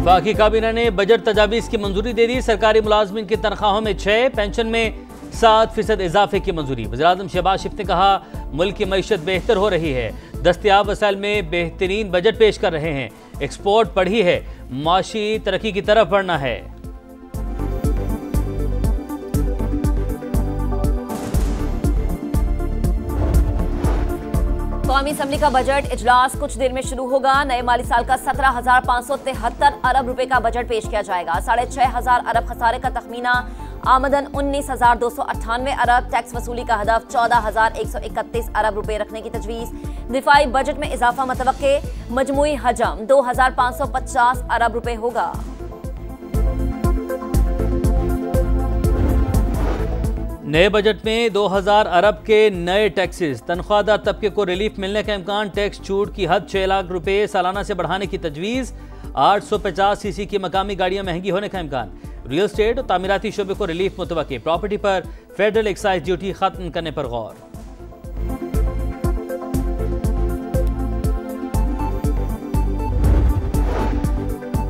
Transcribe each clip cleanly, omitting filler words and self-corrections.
वफाकी काबीना ने बजट तजावीज़ की मंजूरी दे दी। सरकारी मुलाजमिन की तनख्वाहों में 6, पेंशन में 7% इजाफे की मंजूरी। वज़ीर-ए-आज़म शहबाज शरीफ ने कहा, मुल्क की मईशत बेहतर हो रही है, दस्तयाब वसाइल में बेहतरीन बजट पेश कर रहे हैं, एक्सपोर्ट बढ़ी है, माशी तरक्की की तरफ बढ़ना है। कौमी असम्बली का बजट इजलास कुछ देर में शुरू होगा। नए माली साल का 17,573 अरब रुपए का बजट पेश किया जाएगा। 6,500 अरब खसारे का तखमीना, आमदन 19,298 अरब, टैक्स वसूली का हदफ 14,131 अरब रुपए रखने की तजवीज़। दिफाई बजट में इजाफा मतवक्के, मजमूई हजम 2,550 अरब रुपए होगा। नए बजट में 2,000 अरब के नए टैक्सेस, तनख्वाहदार तबके को रिलीफ मिलने का इम्कान, टैक्स छूट की हद 6 लाख रुपए सालाना से बढ़ाने की तजवीज़। 850 सीसी की मकामी गाड़ियां महंगी होने का इम्कान, रियल स्टेट और तामीराती शोबे को रिलीफ मुतवक्के, प्रॉपर्टी पर फेडरल एक्साइज ड्यूटी खत्म करने पर गौर।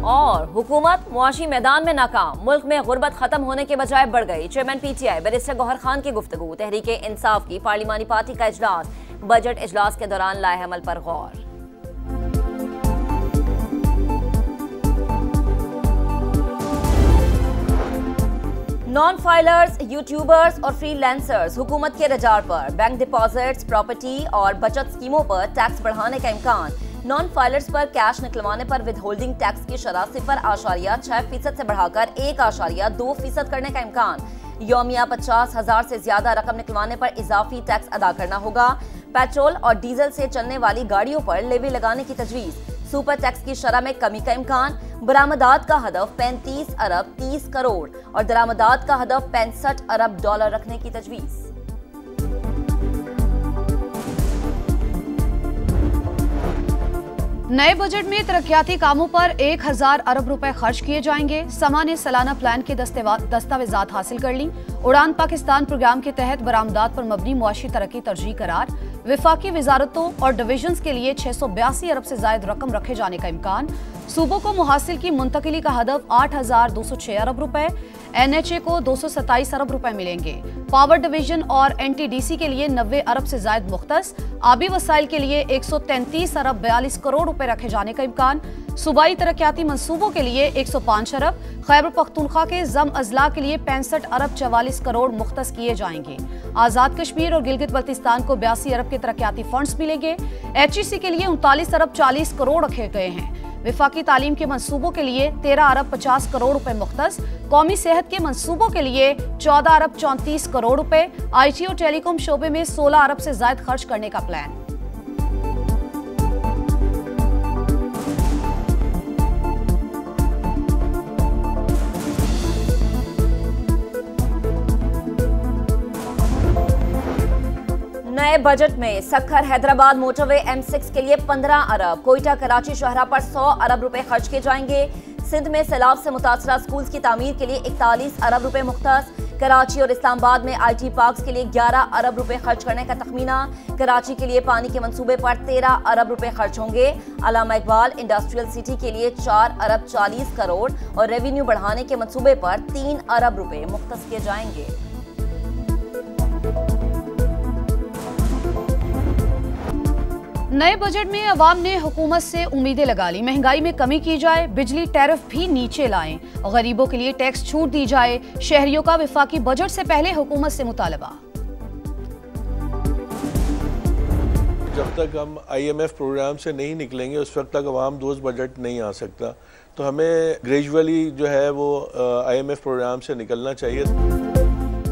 और हुकूमत मुआशी मैदान में नाकाम, मुल्क में गुर्बत खत्म होने के बजाय बढ़ गई। Chairman PTI barrister Gauhar Khan की गुफ्तगू। तहरीक इंसाफ की पार्लिमानी पार्टी का इजलास, बजट इजलास के दौरान लाए अमल पर गौर। नॉन फाइलर्स, यूट्यूबर्स और फ्रीलांसर्स हुकूमत के रडार पर। बैंक डिपॉजिट्स, प्रॉपर्टी और बचत स्कीमों पर टैक्स बढ़ाने का इम्कान। नॉन फाइलर्स पर कैश निकलवाने पर विदहोल्डिंग टैक्स की शरह 0.6% से बढ़ाकर 1.2% करने का इम्कान। यौमिया 50,000 से ज्यादा रकम निकलवाने पर इजाफी टैक्स अदा करना होगा। पेट्रोल और डीजल से चलने वाली गाड़ियों पर लेवी लगाने की तजवीज़। सुपर टैक्स की शरह में कमी का इम्कान। बरामदात का हदफ 35 अरब 30 करोड़ और दरामदात का हदफ 65 अरब डॉलर रखने की तजवीज़। नए बजट में तरक्याती कामों पर 1,000 अरब रुपए खर्च किए जाएंगे। समा ने सालाना प्लान के दस्तावेजात हासिल कर ली। उड़ान पाकिस्तान प्रोग्राम के तहत बरामदात पर मबनी मुआशी तरक्की तरजीह करार। विफाकी वजारतों और डिवीजन्स के लिए 682 अरब से जायद रकम रखे जाने का इम्कान। सूबों को मुहासिल की मुंतकिली का हदफ 8,206 अरब रुपए। NHA को 227 अरब रुपए मिलेंगे। पावर डिवीजन और NTDC के लिए 90 अरब से जायद मुख्तस। आबी वसाइल के लिए 133 अरब 42 करोड़ रुपए रखे जाने का इम्कान। सूबाई तरक्याती मंसूबों के लिए 105 अरब। खैबर पख्तूनख्वा के जम अजला के लिए 65 अरब 44 करोड़ मुख्तस किए जाएंगे। आजाद कश्मीर और गिलगित बल्तिस्तान को 82 अरब के तरक्याती फंड्स मिलेंगे। HEC के लिए 39 अरब 40 करोड़ रखे गए हैं। विफाकी तालीम के मंसूबों के लिए 13 अरब 50 करोड़ रुपए मुख्तस। कौमी सेहत के मंसूबों के लिए 14 अरब 34 करोड़ रुपए। IT और टेलीकॉम शोबे में 16 अरब से जायद खर्च करने का प्लान। नए बजट में सक्खर हैदराबाद मोटरवे M6 के लिए 15 अरब, कोयटा कराची शाहरा पर 100 अरब रुपए खर्च किए जाएंगे। सिंध में सैलाब से मुतासरा स्कूल्स की तामीर के लिए 41 अरब रुपए मुख्तस। कराची और इस्लामाबाद में IT पार्क्स के लिए 11 अरब रुपए खर्च करने का तखमीना। कराची के लिए पानी के मंसूबे पर 13 अरब रुपए खर्च होंगे। अल्लामा इकबाल इंडस्ट्रियल सिटी के लिए 4 अरब 40 करोड़ और रेवेन्यू बढ़ाने के मंसूबे पर 3 अरब रुपए मुख्तस किए जाएंगे। नए बजट में अवाम ने हुकूमत से उम्मीदें लगा ली। महंगाई में कमी की जाए, बिजली टैरिफ भी नीचे लाएं, गरीबों के लिए टैक्स छूट दी जाए। शहरियों का विफाकी बजट से पहले हुकूमत से मुतालबा। जब तक हम IMF प्रोग्राम से नहीं निकलेंगे उस वक्त तक अवाम दोस्त बजट नहीं आ सकता। तो हमें ग्रेजुअली जो है वो IMF प्रोग्राम से निकलना चाहिए।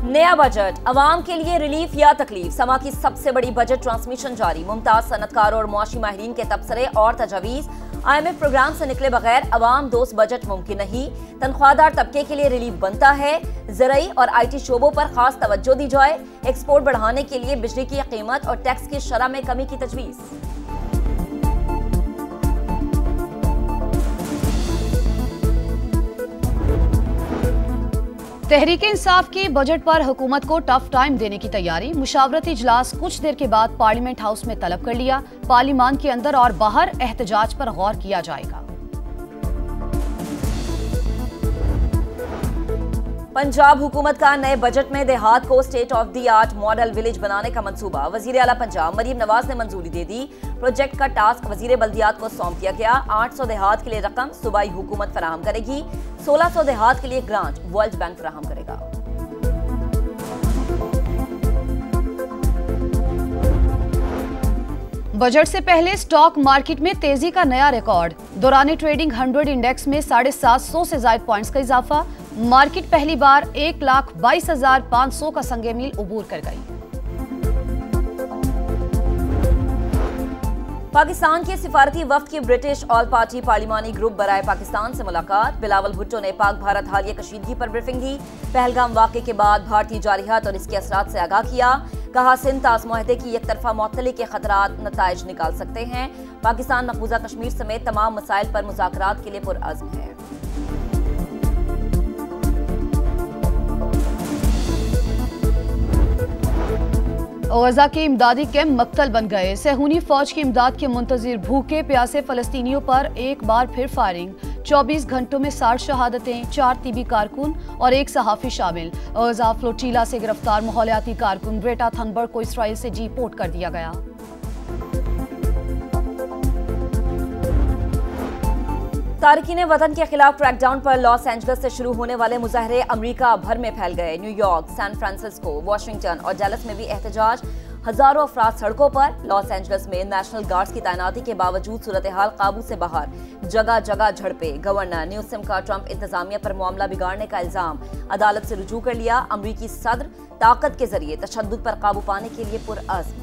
नया बजट अवाम के लिए रिलीफ या तकलीफ। समा की सबसे बड़ी बजट ट्रांसमिशन जारी। मुमताज सनतकारों और मुआशी माहिरीन के तबसरे और तजावीज़। IMF प्रोग्राम से निकले बगैर अवाम दोस्त बजट मुमकिन नहीं। तनख्वाहदार तबके के लिए रिलीफ बनता है। ज़राई और IT शोबों पर खास तवज्जो दी जाए। एक्सपोर्ट बढ़ाने के लिए बिजली की कीमत और टैक्स की शरह में कमी की तजवीज़। तहरीक इंसाफ की बजट पर हुकूमत को टफ टाइम देने की तैयारी। मुशावरती इजलास कुछ देर के बाद पार्लियामेंट हाउस में तलब कर लिया। पार्लियामान के अंदर और बाहर एहतजाज पर गौर किया जाएगा। पंजाब हुकूमत का नए बजट में देहात को state of the art model village बनाने का मंसूबा। वजीर आला पंजाब मरीम नवाज ने मंजूरी दे दी। प्रोजेक्ट का टास्क वजीर बल्दियात को सौंप दिया गया। 800 देहात के लिए रकम सूबाई हुकूमत फराहम करेगी। 1600 देहात के लिए ग्रांट वर्ल्ड बैंक फराहम करेगा। बजट से पहले स्टॉक मार्केट में तेजी का नया रिकॉर्ड। दौरान ट्रेडिंग 100 इंडेक्स में 750 से ज्यादा पॉइंट्स का इजाफा। मार्केट पहली बार 1,22,500 का संगे मील उबूर कर गई। पाकिस्तान के सिफारती वफ्द की ब्रिटिश ऑल पार्टी पार्लिमानी ग्रुप बराए पाकिस्तान से मुलाकात। बिलावल भुट्टो ने पाक भारत हालिया कशीदगी पर ब्रीफिंग दी। पहलगाम वाक़े के बाद भारतीय जारियात और इसके असरात से आगाह किया। कहा सिंध ताश मुआहदे की एक तरफा मुअत्तली के खतरात नताइज निकाल सकते हैं। पाकिस्तान मकबूजा कश्मीर समेत तमाम मसाइल पर मुज़ाकरात के लिए पुरअज़्म है। गजा के इमदादी कैंप मक्तल बन गए। सहूनी फौज की इमदाद के मुंतजिर भूखे प्यासे फलस्तीनियों पर एक बार फिर फायरिंग। 24 घंटों में 60 शहादतें, 4 तिबी कारकुन और 1 सहाफ़ी शामिल। गजा फ्लोटीला से गिरफ्तार माहौलियाती कारकुन ग्रेटा थनबर्ग को इसराइल से डिपोर्ट कर दिया गया। तारकीन वतन के खिलाफ क्रैकडाउन पर लॉस एंजल्स से शुरू होने वाले मुजाहरे अमेरिका भर में फैल गए। न्यूयॉर्क, सैन फ्रांसिस्को, वाशिंगटन और डैलस में भी एहतजाज। हजारों अफराद सड़कों पर। लॉस एंजल्स में नेशनल गार्ड्स की तैनाती के बावजूद सूरत हाल काबू से बाहर। जगह जगह झड़पे। गवर्नर न्यूसम का ट्रंप इंतजामिया पर मामला बिगाड़ने का इल्जाम। अदालत से रुजू कर लिया। अमरीकी सदर ताकत के जरिए तशद्दुद पर काबू पाने के लिए पुरअज़्म।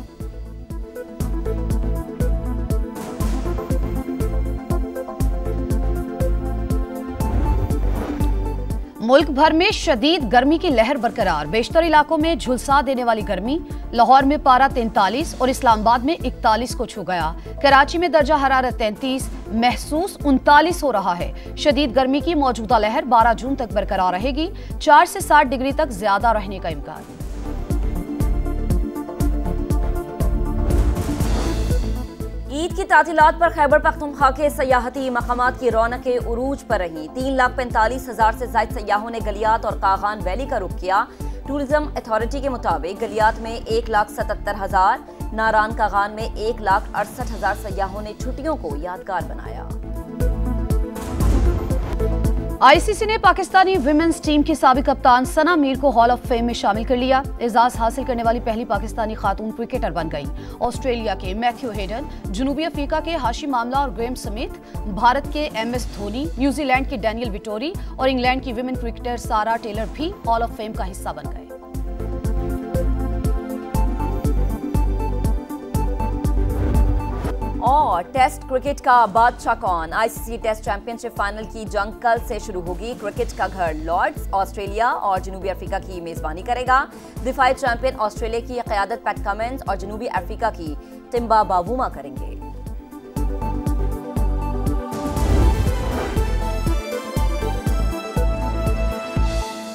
मुल्क भर में शदीद गर्मी की लहर बरकरार। बेशतर इलाकों में झुलसा देने वाली गर्मी। लाहौर में पारा 43 और इस्लामाबाद में 41 को छू गया। कराची में दर्जा हरारत 33, महसूस 39 हो रहा है। शदीद गर्मी की मौजूदा लहर 12 जून तक बरकरार रहेगी। 4 से 60 डिग्री तक ज्यादा रहने का इम्कान। ईद की तातीलात पर खैबर पख्तूनख्वा के सयाहती मकामात की रौनकें उरूज पर रहीं। 3,45,000 से ज्यादा सयाहों ने गलियात और कागान वैली का रुख किया। टूरिज्म अथॉरिटी के मुताबिक गलियात में 1,77,000, नारान कागान में 1,68,000 सयाहों ने छुट्टियों को यादगार बनाया। आईसीसी ने पाकिस्तानी विमेंस टीम की साबिक कप्तान सना मीर को हॉल ऑफ फेम में शामिल कर लिया। एजाज हासिल करने वाली पहली पाकिस्तानी खातून क्रिकेटर बन गई। ऑस्ट्रेलिया के मैथ्यू हेडन, जनूबी अफ्रीका के हाशिम आमला और ग्रेम समेत भारत के MS धोनी, न्यूजीलैंड की डैनियल विटोरी और इंग्लैंड की विमेन क्रिकेटर सारा टेलर भी हॉल ऑफ फेम का हिस्सा बन गए। और टेस्ट क्रिकेट का बादशाह कौन? आईसीसी टेस्ट चैंपियनशिप फाइनल की जंग कल से शुरू होगी। क्रिकेट का घर लॉर्ड्स ऑस्ट्रेलिया और जनूबी अफ्रीका की मेजबानी करेगा। दिफाई चैंपियन ऑस्ट्रेलिया की क़यादत पैट कमिंस और जनूबी अफ्रीका की टिम्बा बावूमा करेंगे।